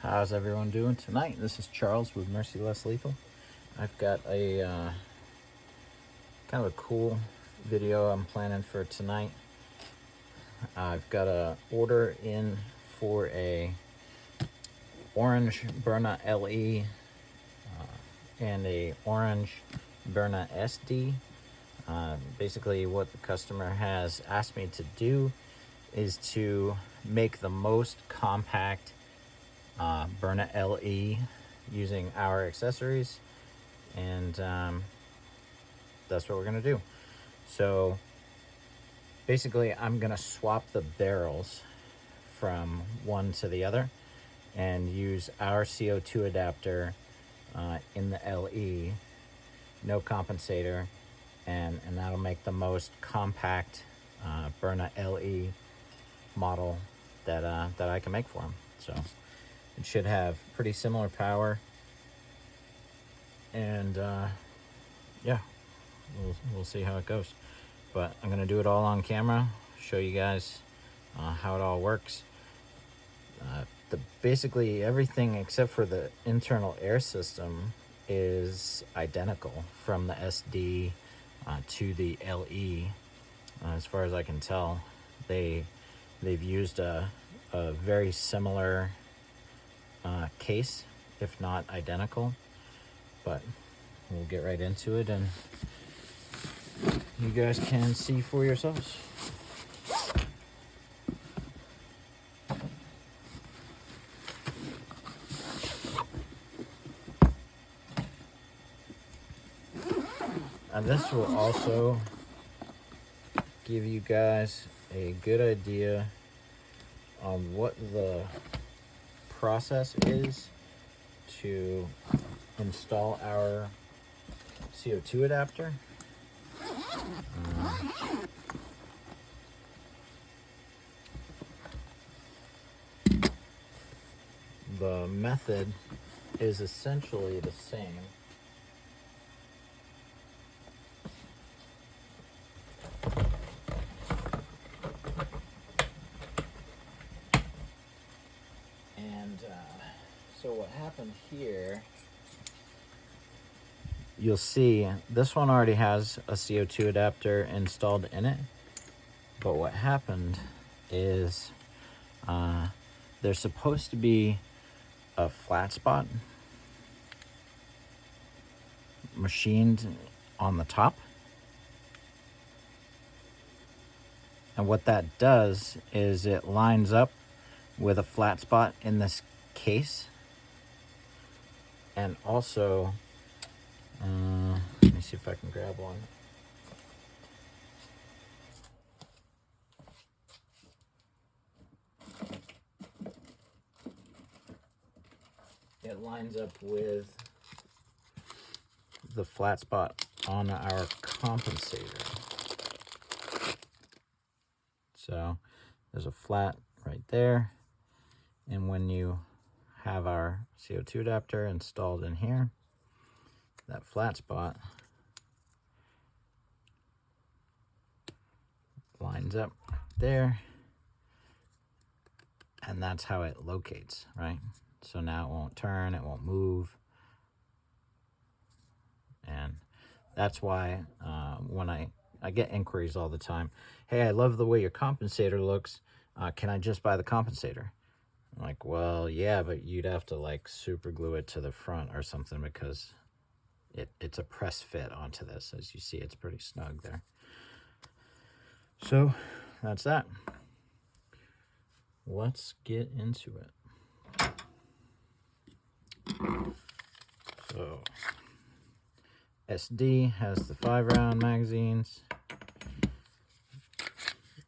How's everyone doing tonight? This is Charles with Mercy Less Lethal. I've got a kind of a cool video I'm planning for tonight. I've got a order in for a orange Byrna LE and a orange Byrna SD. Basically what the customer has asked me to do is to make the most compact Byrna LE using our accessories, and that's what we're gonna do. So basically I'm gonna swap the barrels from one to the other and use our CO2 adapter in the LE, no compensator, and that'll make the most compact Byrna LE model that I can make for them. So it should have pretty similar power, and yeah, we'll see how it goes. But I'm gonna do it all on camera, show you guys how it all works. Basically everything except for the internal air system is identical from the SD to the LE. As far as I can tell, they've used a very similar case, if not identical, but we'll get right into it and you guys can see for yourselves. And this will also give you guys a good idea on what the process is to install our CO2 adapter. The method is essentially the same. So what happened here, you'll see this one already has a CO2 adapter installed in it, but what happened is there's supposed to be a flat spot machined on the top, and what that does is it lines up with a flat spot in this case. And also, let me see if I can grab one. It lines up with the flat spot on our compensator. So there's a flat right there. And when you have our CO2 adapter installed in here, that flat spot lines up there, and that's how it locates, right? So now it won't turn, it won't move, and that's why when I get inquiries all the time, hey, I love the way your compensator looks, can I just buy the compensator? I'm like, well, yeah, but you'd have to like super glue it to the front or something, because it's a press fit onto this. As you see, it's pretty snug there. So that's that. Let's get into it. So SD has the 5-round magazines.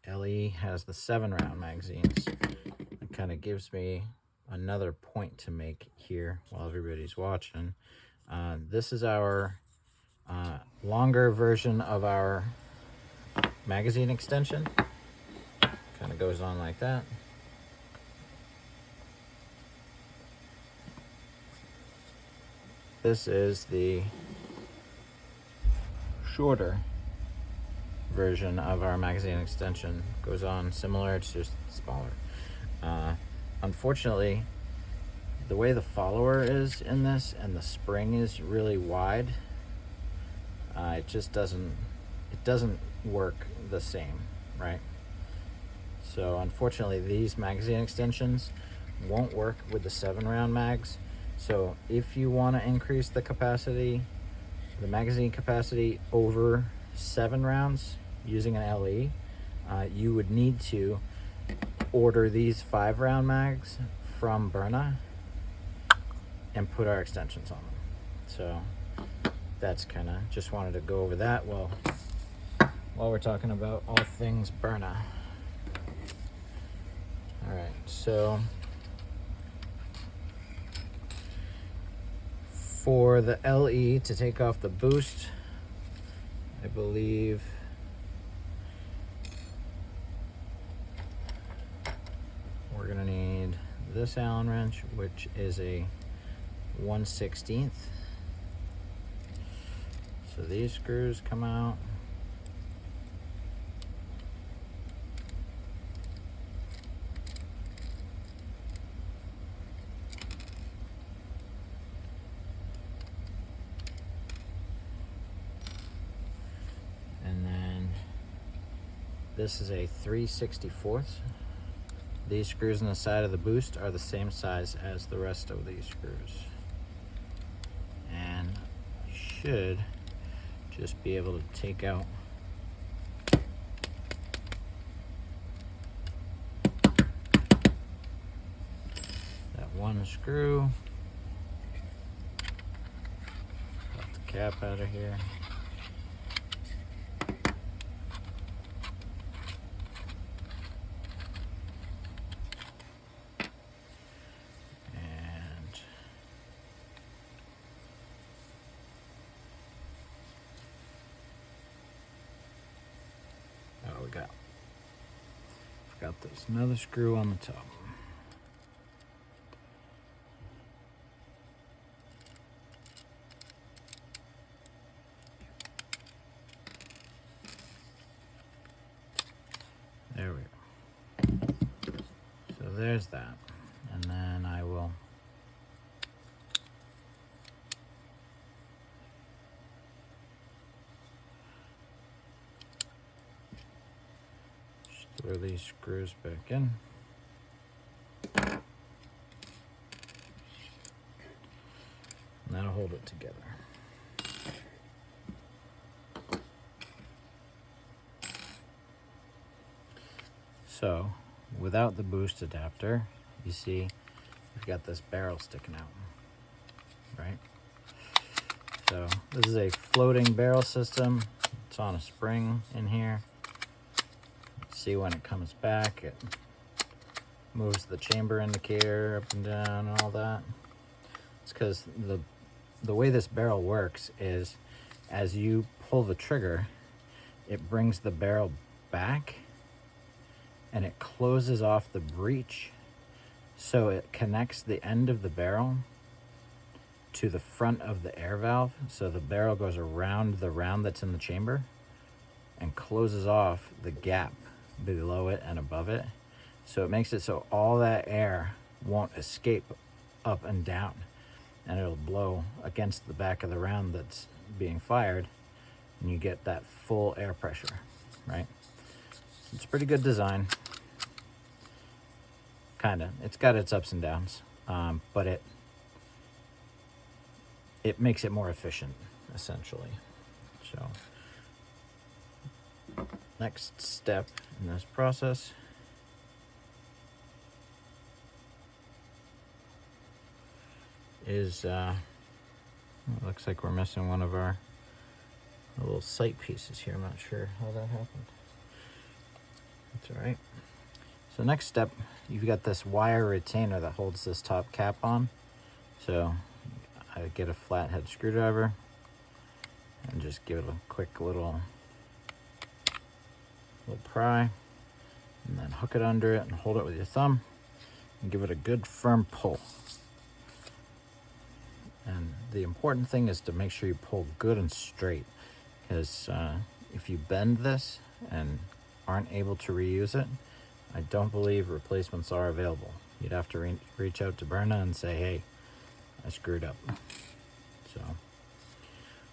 LE has the 7-round magazines. It kind of gives me another point to make here while everybody's watching. This is our longer version of our magazine extension. Kind of goes on like that. This is the shorter version of our magazine extension. Goes on similar, it's just smaller. Unfortunately, the way the follower is in this and the spring is really wide, it just doesn't work the same, right? So unfortunately these magazine extensions won't work with the 7-round mags. So if you want to increase the capacity, the magazine capacity over 7 rounds using an LE, you would need to order these 5-round mags from Byrna and put our extensions on them. So that's kind of, just wanted to go over that while we're talking about all things Byrna. All right, so for the LE to take off the boost, I believe we're gonna need this Allen wrench, which is a 1/16. So these screws come out. And then this is a 3/64. These screws on the side of the boost are the same size as the rest of these screws. And you should just be able to take out that one screw. Got the cap out of here. There's another screw on the top. There we go. So there's that. And then I will throw these screws back in. And that'll hold it together. So, without the boost adapter, you see we've got this barrel sticking out, right? So, this is a floating barrel system. It's on a spring in here. See, when it comes back, it moves the chamber indicator up and down and all that. It's because the way this barrel works is as you pull the trigger, it brings the barrel back and it closes off the breech, so it connects the end of the barrel to the front of the air valve, so the barrel goes around the round that's in the chamber and closes off the gap below it and above it. So it makes it so all that air won't escape up and down, and it'll blow against the back of the round that's being fired, and you get that full air pressure, right? It's a pretty good design. Kinda. It's got its ups and downs, but it makes it more efficient, essentially. So next step in this process is, it looks like we're missing one of our little sight pieces here. I'm not sure how that happened. That's all right. So next step, you've got this wire retainer that holds this top cap on. So I get a flathead screwdriver and just give it a quick little pry, and then hook it under it and hold it with your thumb and give it a good firm pull. And the important thing is to make sure you pull good and straight, because if you bend this and aren't able to reuse it, I don't believe replacements are available. you'd have to reach out to Byrna and say, hey, I screwed up. So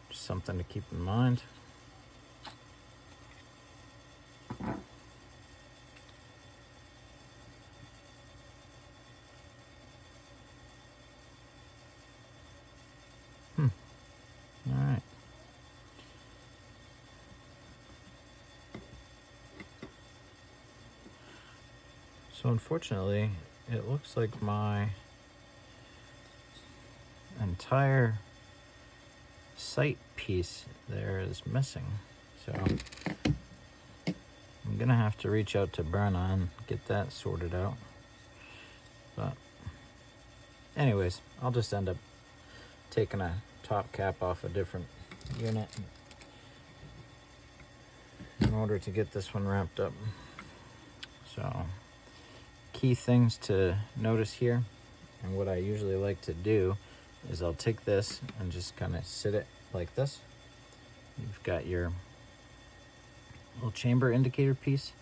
just something to keep in mind. All right. So unfortunately, it looks like my entire sight piece there is missing. So I'm gonna have to reach out to Byrna and get that sorted out. But anyways, I'll just end up taking a top cap off a different unit in order to get this one wrapped up. So key things to notice here, and what I usually like to do is I'll take this and just kind of sit it like this. You've got your little chamber indicator piece.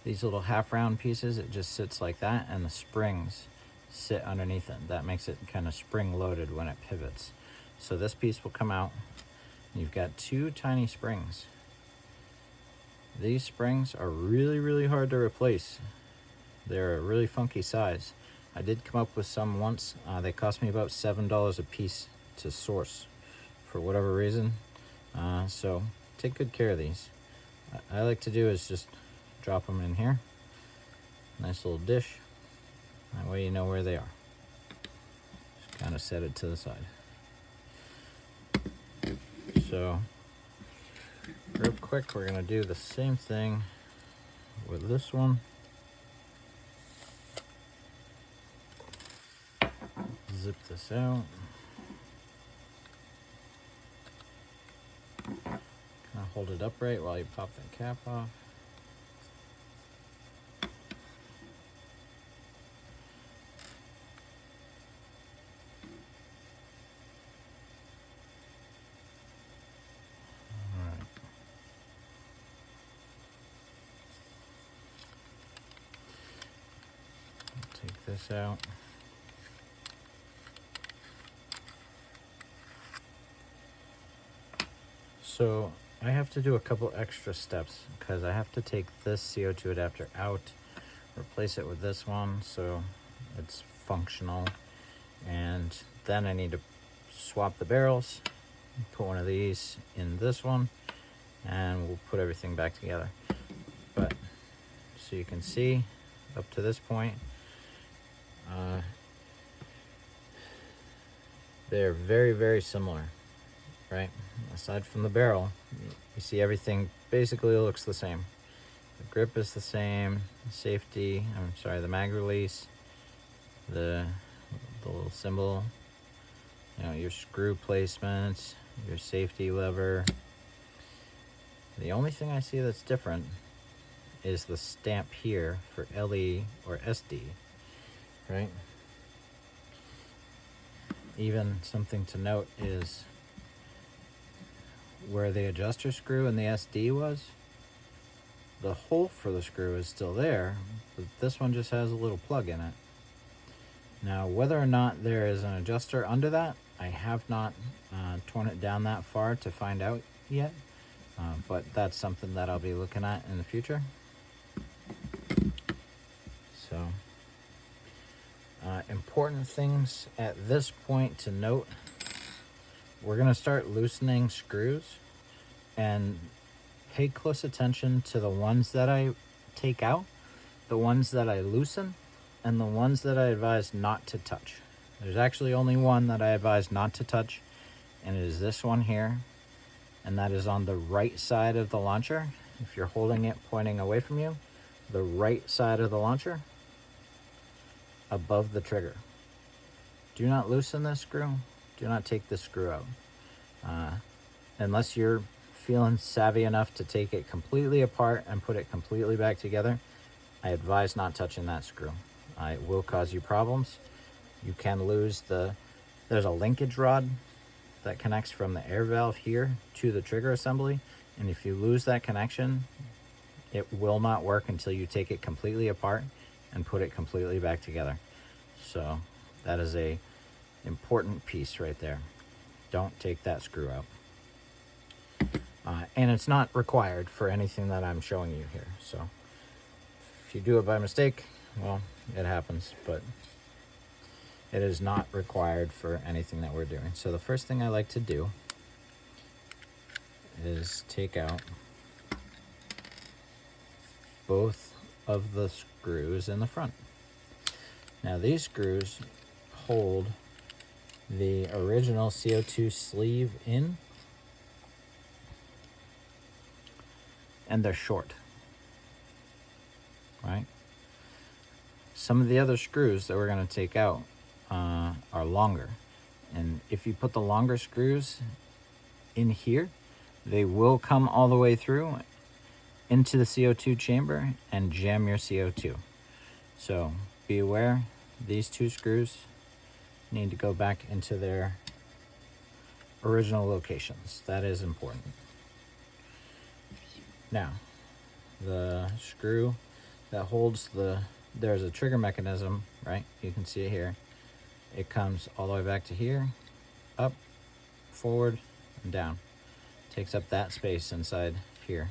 These little half round pieces, it just sits like that, and the springs sit underneath it. That makes it kind of spring loaded when it pivots. So this piece will come out. You've got two tiny springs. These springs are really, really hard to replace. They're a really funky size. I did come up with some once. They cost me about $7 a piece to source for whatever reason. So take good care of these. I like to do is just drop them in here. Nice little dish. That way you know where they are. Just kind of set it to the side. So real quick, we're gonna do the same thing with this one. Zip this out. Kind of hold it upright while you pop the cap off. Take this out. So I have to do a couple extra steps because I have to take this CO2 adapter out, replace it with this one so it's functional, and then I need to swap the barrels, put one of these in this one, and we'll put everything back together. But so you can see up to this point, they're very, very similar, right? Aside from the barrel, you see everything basically looks the same. The grip is the same, the mag release, the little symbol, you know, your screw placements, your safety lever. The only thing I see that's different is the stamp here for LE or SD, right? Even something to note is where the adjuster screw and the SD was, the hole for the screw is still there, but this one just has a little plug in it. Now, whether or not there is an adjuster under that, I have not torn it down that far to find out yet, but that's something that I'll be looking at in the future. So, important things at this point to note: we're going to start loosening screws, and pay close attention to the ones that I take out, the ones that I loosen, and the ones that I advise not to touch. There's actually only one that I advise not to touch, and it is this one here, and that is on the right side of the launcher. If you're holding it pointing away from you, the right side of the launcher, above the trigger. Do not loosen this screw. Do not take this screw out. Unless you're feeling savvy enough to take it completely apart and put it completely back together, I advise not touching that screw. It will cause you problems. You can lose there's a linkage rod that connects from the air valve here to the trigger assembly, and if you lose that connection, it will not work until you take it completely apart and put it completely back together. So that is a important piece right there. Don't take that screw out. And it's not required for anything that I'm showing you here. So if you do it by mistake, well, it happens, but it is not required for anything that we're doing. So the first thing I like to do is take out both of the screws in the front. Now these screws hold the original CO2 sleeve in, and they're short, right? Some of the other screws that we're going to take out are longer, and if you put the longer screws in here, they will come all the way through into the CO2 chamber and jam your CO2. So be aware, these two screws need to go back into their original locations. That is important. Now, the screw that holds there's a trigger mechanism, right? You can see it here. It comes all the way back to here, up, forward, and down. Takes up that space inside here.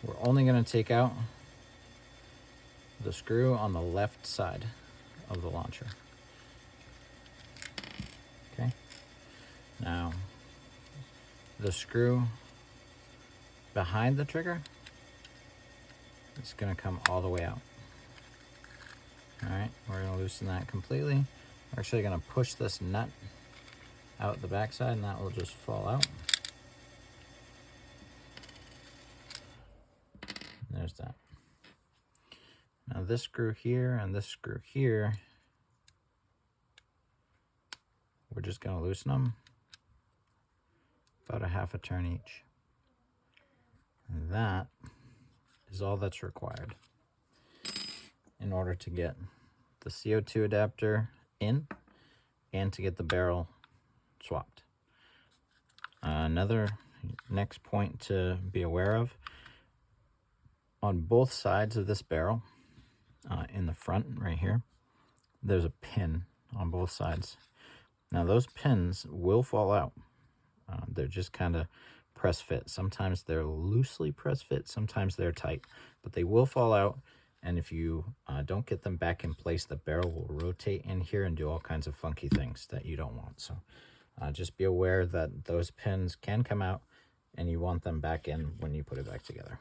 We're only going to take out the screw on the left side of the launcher. Okay. Now, the screw behind the trigger is going to come all the way out. All right, we're going to loosen that completely. We're actually going to push this nut out the backside, and that will just fall out. And there's that. Now this screw here and this screw here, we're just going to loosen them about a half a turn each. And that is all that's required in order to get the CO2 adapter in and to get the barrel swapped. Another next point to be aware of, on both sides of this barrel, in the front right here, there's a pin on both sides. Now those pins will fall out. They're just kind of press fit. Sometimes they're loosely press fit, sometimes they're tight, but they will fall out. And if you don't get them back in place, the barrel will rotate in here and do all kinds of funky things that you don't want. So just be aware that those pins can come out and you want them back in when you put it back together.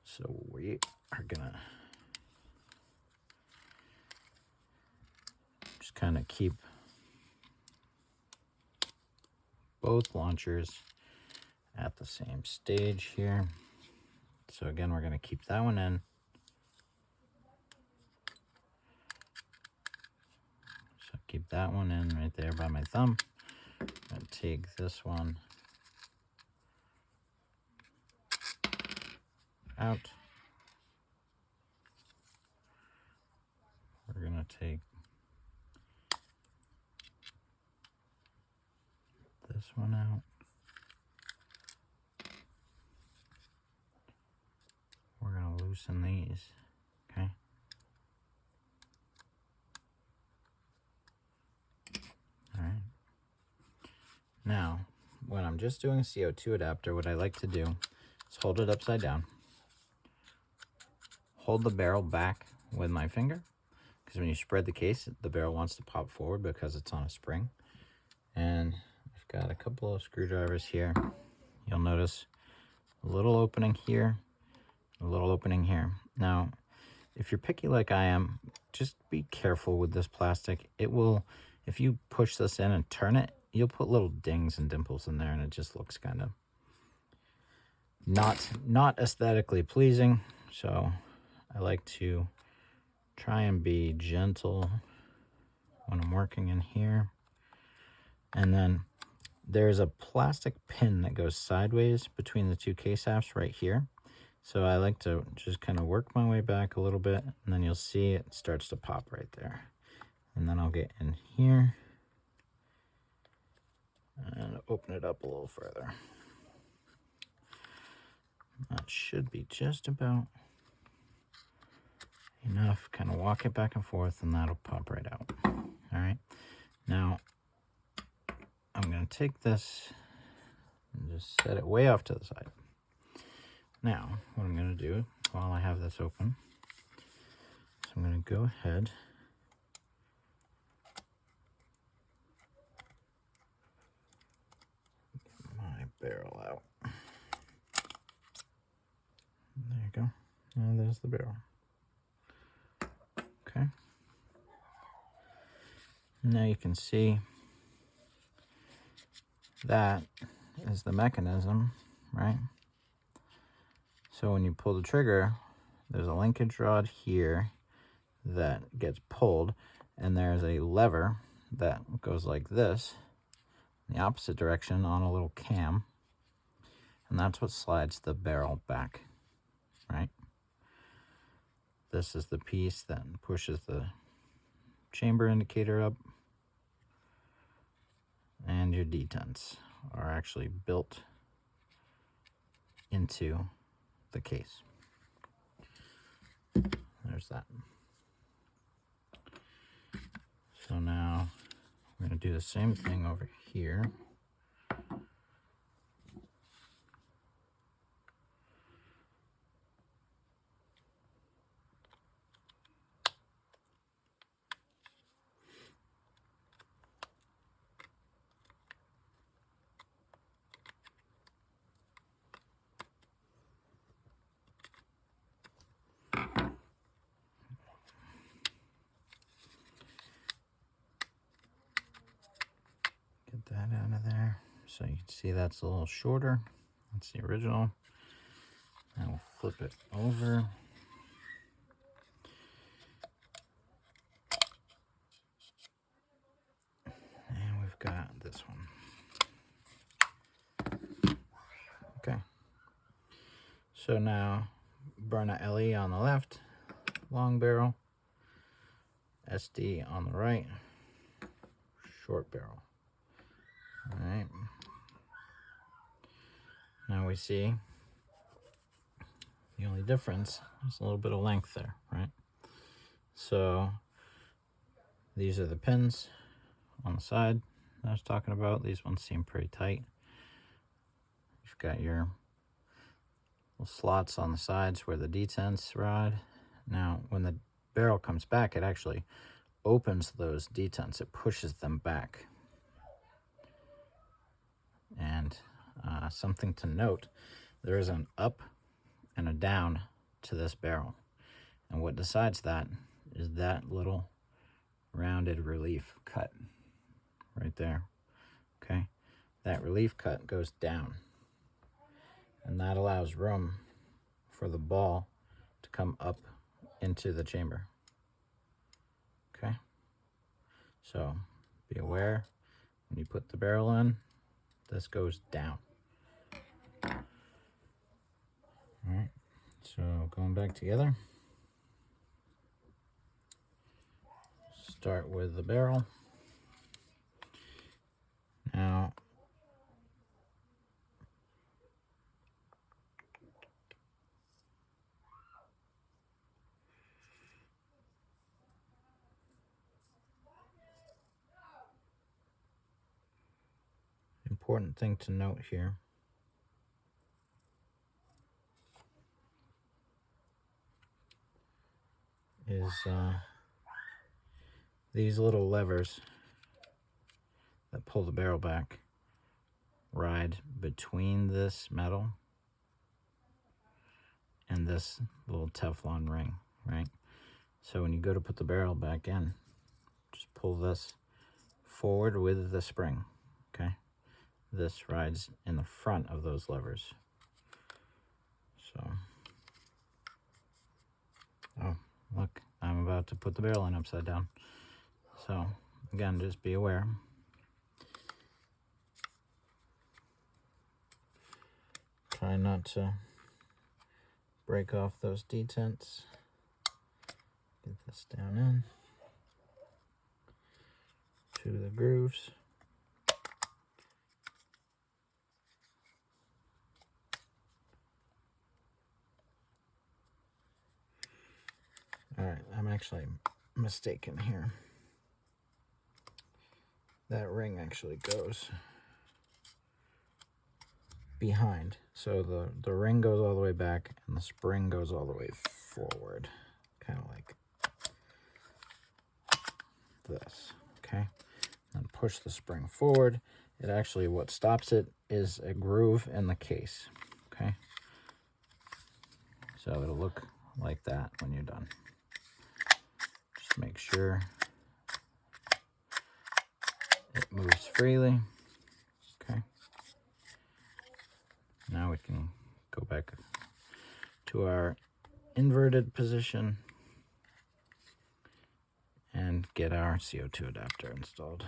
So we are gonna just kind of keep both launchers at the same stage here. So again, we're gonna keep that one in. So keep that one in right there by my thumb. And take this one out. We're gonna take this one out. We're gonna loosen these, okay? All right. Now, when I'm just doing a CO2 adapter, what I like to do is hold it upside down, hold the barrel back with my finger, because when you spread the case, the barrel wants to pop forward because it's on a spring. And I've got a couple of screwdrivers here. You'll notice a little opening here, a little opening here. Now, if you're picky like I am, just be careful with this plastic. It will, if you push this in and turn it, you'll put little dings and dimples in there, and it just looks kind of not aesthetically pleasing. So I like to try and be gentle when I'm working in here. And then there's a plastic pin that goes sideways between the two case halves right here. So I like to just kind of work my way back a little bit, and then you'll see it starts to pop right there. And then I'll get in here and open it up a little further. That should be just about enough, kind of walk it back and forth, and that'll pop right out. All right, now I'm going to take this and just set it way off to the side. Now, what I'm going to do while I have this open, so I'm going to go ahead get my barrel out. There you go. And there's the barrel. Okay. Now you can see that is the mechanism, right? So when you pull the trigger, there's a linkage rod here that gets pulled, and there's a lever that goes like this in the opposite direction on a little cam, and that's what slides the barrel back, right? This is the piece that pushes the chamber indicator up, and your detents are actually built into the case. There's that. So now I'm going to do the same thing over here. Get that out of there. So you can see that's a little shorter. That's the original. Now we'll flip it over. And we've got this one. Okay. So now Byrna LE on the left, long barrel. SD on the right, short barrel. All right. Now we see the only difference is a little bit of length there, right? So these are the pins on the side that I was talking about. These ones seem pretty tight. You've got your little slots on the sides where the detents ride. Now, when the barrel comes back, it actually opens those detents. It pushes them back. And something to note, there is an up and a down to this barrel. And what decides that is that little rounded relief cut right there. Okay, that relief cut goes down, and that allows room for the ball to come up into the chamber. Okay, so be aware when you put the barrel in, this goes down. All right, so going back together, start with the barrel. Now, important thing to note here is these little levers that pull the barrel back ride between this metal and this little Teflon ring, right? So when you go to put the barrel back in, just pull this forward with the spring, okay? This rides in the front of those levers. So, oh, look, I'm about to put the barrel in upside down. So, again, just be aware. Try not to break off those detents. Get this down in to the grooves. All right, I'm actually mistaken here. That ring actually goes behind. So the ring goes all the way back and the spring goes all the way forward. Kind of like this, okay? And push the spring forward. It actually, what stops it is a groove in the case, okay? So it'll look like that when you're done. Just make sure it moves freely, okay? Now we can go back to our inverted position and get our CO2 adapter installed.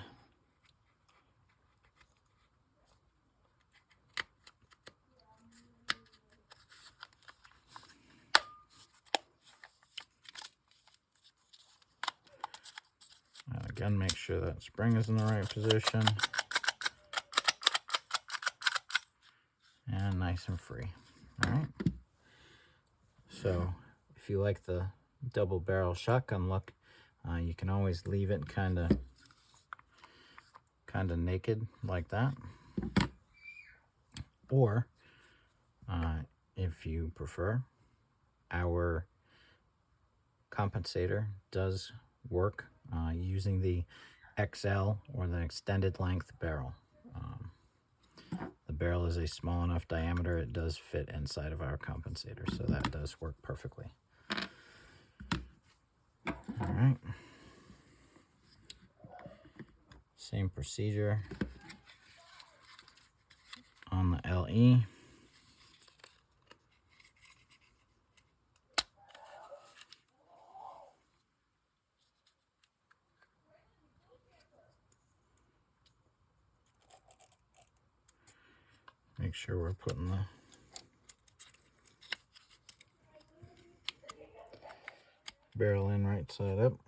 And again, make sure that spring is in the right position. And nice and free. All right. So if you like the double barrel shotgun look, you can always leave it kind of naked like that. Or if you prefer, our compensator does work using the XL or the extended length barrel. The barrel is a small enough diameter, it does fit inside of our compensator, so that does work perfectly. All right. Same procedure on the LE. Make sure we're putting the barrel in right side up.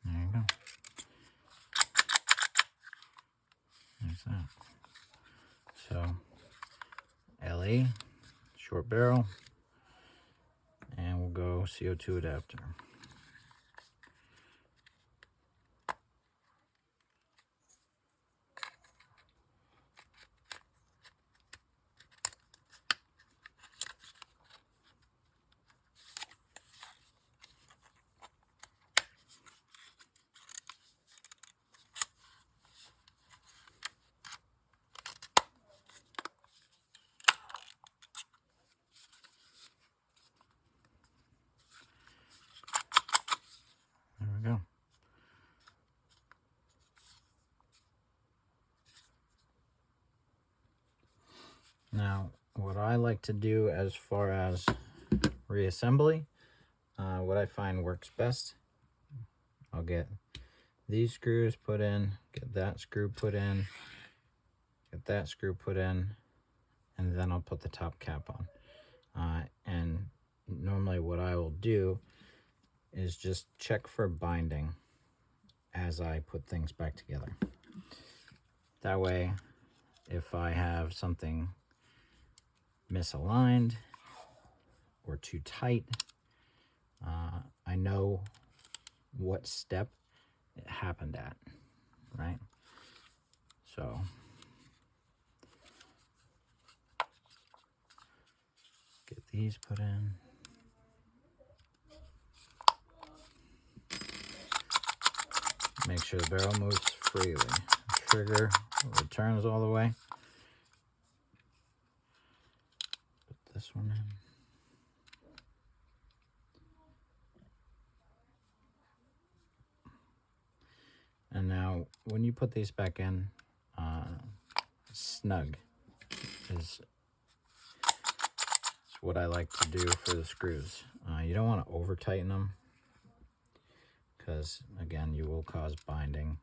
There you go. There's that. So, LE, short barrel, and we'll go CO2 adapter. There we go. Now, what I like to do as far as reassembly, what I find works best, I'll get these screws put in, get that screw put in, get that screw put in, and then I'll put the top cap on. And normally what I will do is just check for binding as I put things back together. That way, if I have something misaligned or too tight, I know what step it happened at, right? So get these put in. Make sure the barrel moves freely. Trigger returns all the way. Put this one in. And now, when you put these back in, snug is what I like to do for the screws. You don't want to over tighten them because, again, you will cause binding.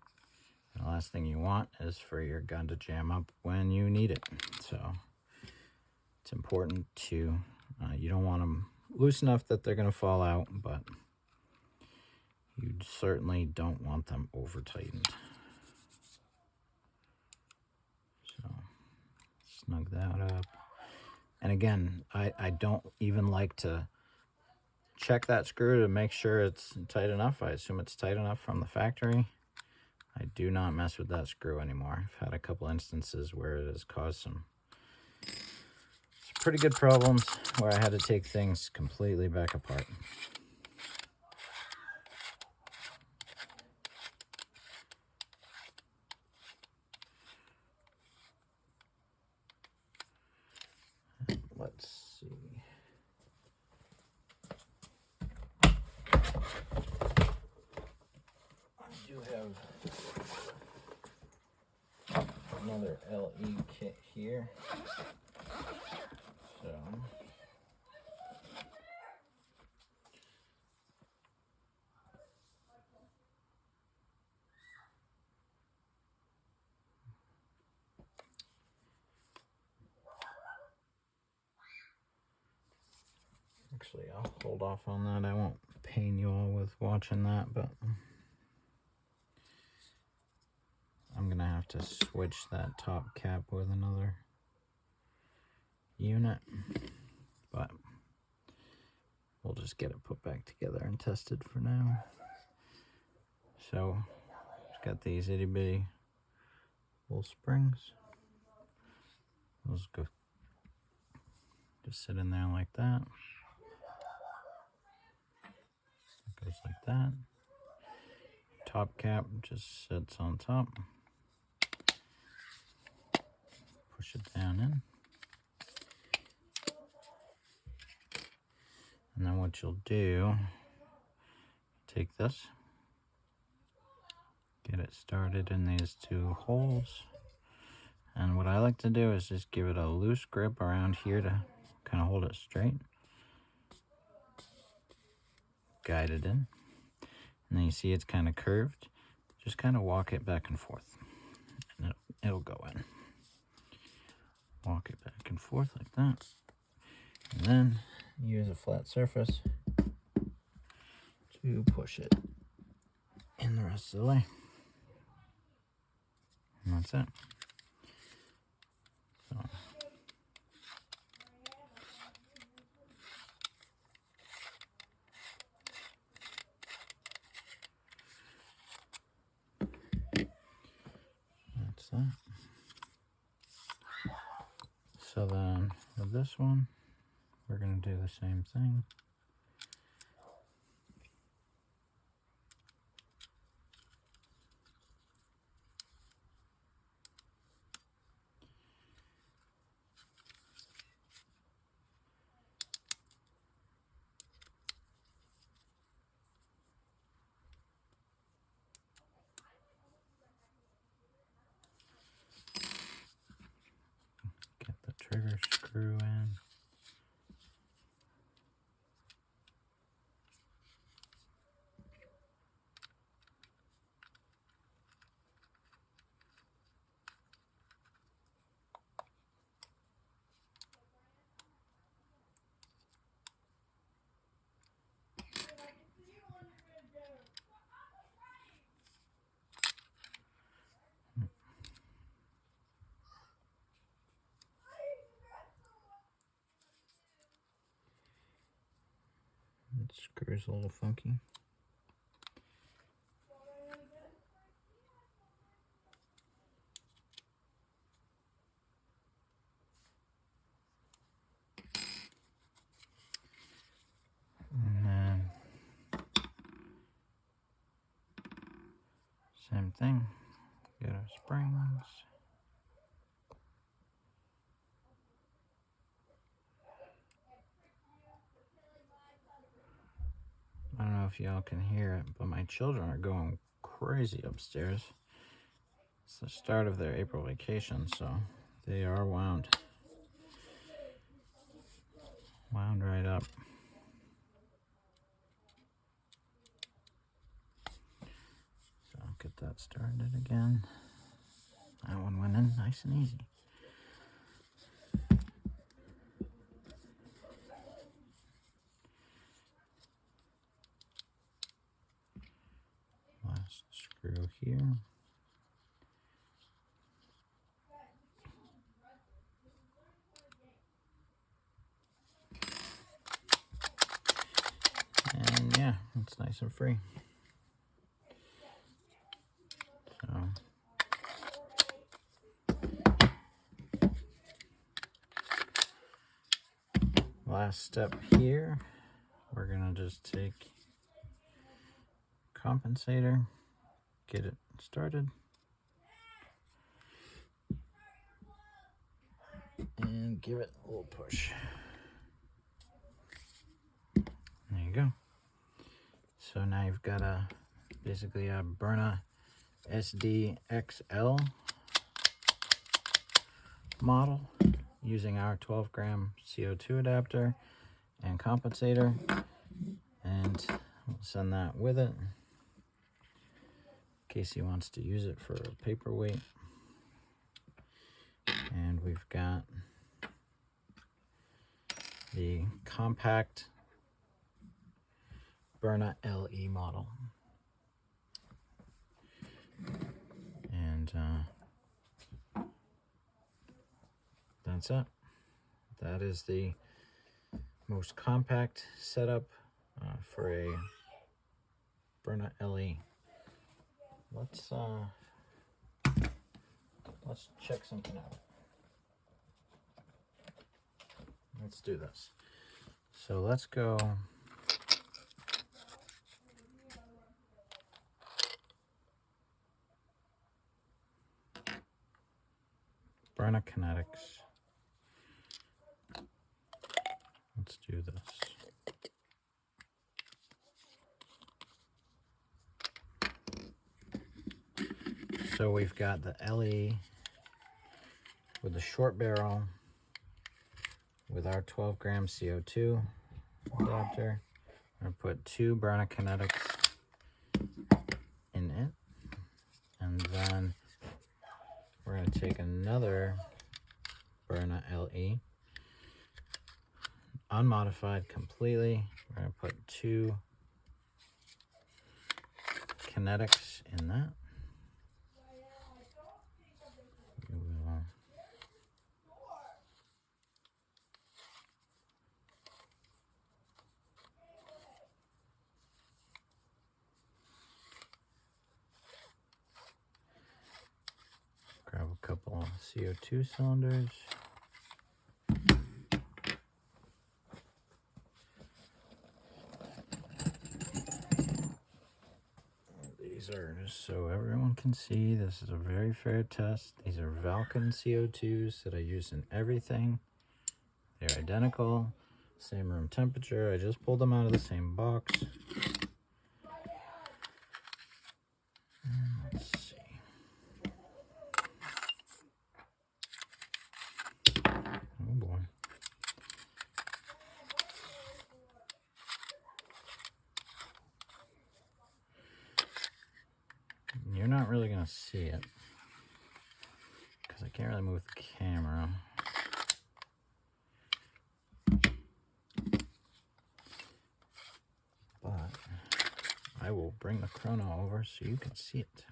And the last thing you want is for your gun to jam up when you need it. So it's important to, you don't want them loose enough that they're going to fall out, but you certainly don't want them over tightened. So snug that up. And again, I don't even like to check that screw to make sure it's tight enough. I assume it's tight enough from the factory. I do not mess with that screw anymore. I've had a couple instances where it has caused some pretty good problems where I had to take things completely back apart. Let's see. I do have another LE kit here. So actually, I'll hold off on that. I won't pain you all with watching that, but I'm gonna have to switch that top cap with another unit, but we'll just get it put back together and tested for now. So it's got these itty bitty little springs. Those go just sit in there like that. It goes like that. Top cap just sits on top. Push it down in. And then what you'll do, take this, get it started in these two holes. And what I like to do is just give it a loose grip around here to kind of hold it straight. Guide it in. And then you see it's kind of curved. Just kind of walk it back and forth. And it'll go in. Walk it back and forth like that. And then use a flat surface to push it in the rest of the way. And that's it. So that's that. So then with this one, we're going to do the same thing. Get the trigger screw in. It screws a little funky. And then same thing. Get our springs. I don't know if y'all can hear it, but my children are going crazy upstairs. It's the start of their April vacation, so they are wound right up. So I'll get that started again. That one went in nice and easy. Last screw here. it's nice and free. So last step here, we're gonna just take compensator, get it started, and give it a little push. There you go. So now you've got basically a Byrna SDXL model using our 12-gram CO2 adapter and compensator, and we'll send that with it in case he wants to use it for a paperweight. And we've got the compact Byrna LE model. And that's it. That is the most compact setup for a Byrna LE. Let's check something out. Let's do this. So let's go Byrna Kinetics. Let's do this. So we've got the LE with the short barrel with our 12-gram CO2 adapter. I'm going to put 2 Byrna Kinetics in it. And then we're going to take another Byrna LE, unmodified completely. We're going to put 2 Kinetics in that. We will grab a couple of CO2 cylinders. These are just so everyone can see, this is a very fair test. These are Vulcan CO2s that I use in everything. They're identical, same room temperature. I just pulled them out of the same box. Let's see. Oh boy. You're not really going to see it because I can't really move the camera. But I will bring the chrono over so you can see it.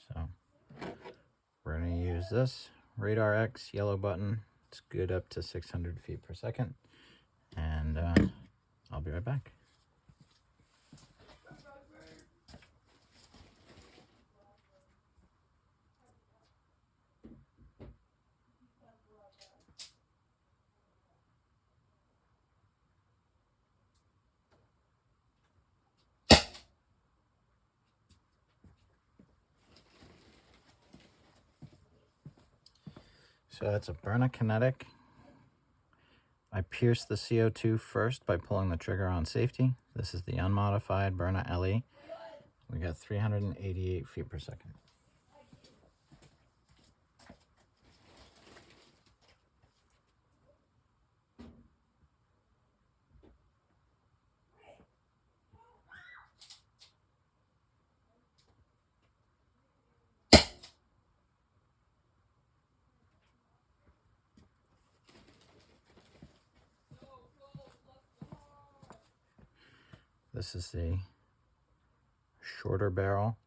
So we're going to use this Radar X yellow button. It's good up to 600 feet per second. And I'll be right back. So that's a Byrna Kinetic. I pierced the CO2 first by pulling the trigger on safety. This is the unmodified Byrna LE. We got 388 feet per second. This is the shorter barrel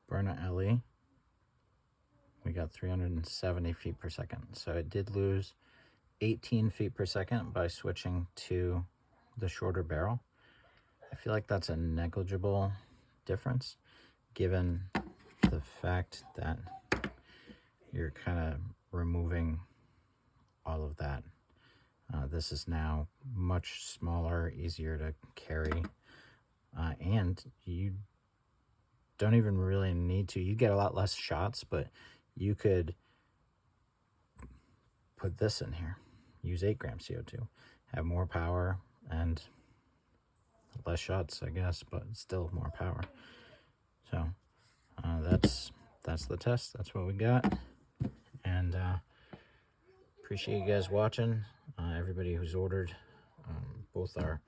Byrna LE, we got 370 feet per second. So it did lose 18 feet per second by switching to the shorter barrel. I feel like that's a negligible difference given the fact that you're kind of removing all of that. This is now much smaller, easier to carry, and you don't even really need to. You get a lot less shots, but you could put this in here, use 8 grams CO2, have more power and less shots, I guess, but still more power. So that's the test. That's what we got, and appreciate you guys watching. Everybody who's ordered both our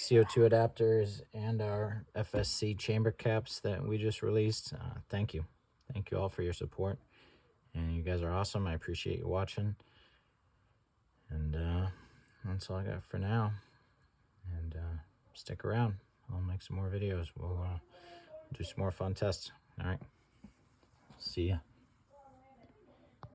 CO2 adapters and our FSC chamber caps that we just released. Thank you all for your support, and you guys are awesome. I appreciate you watching, and that's all I got for now. And stick around, I'll make some more videos. We'll do some more fun tests. All right, see ya.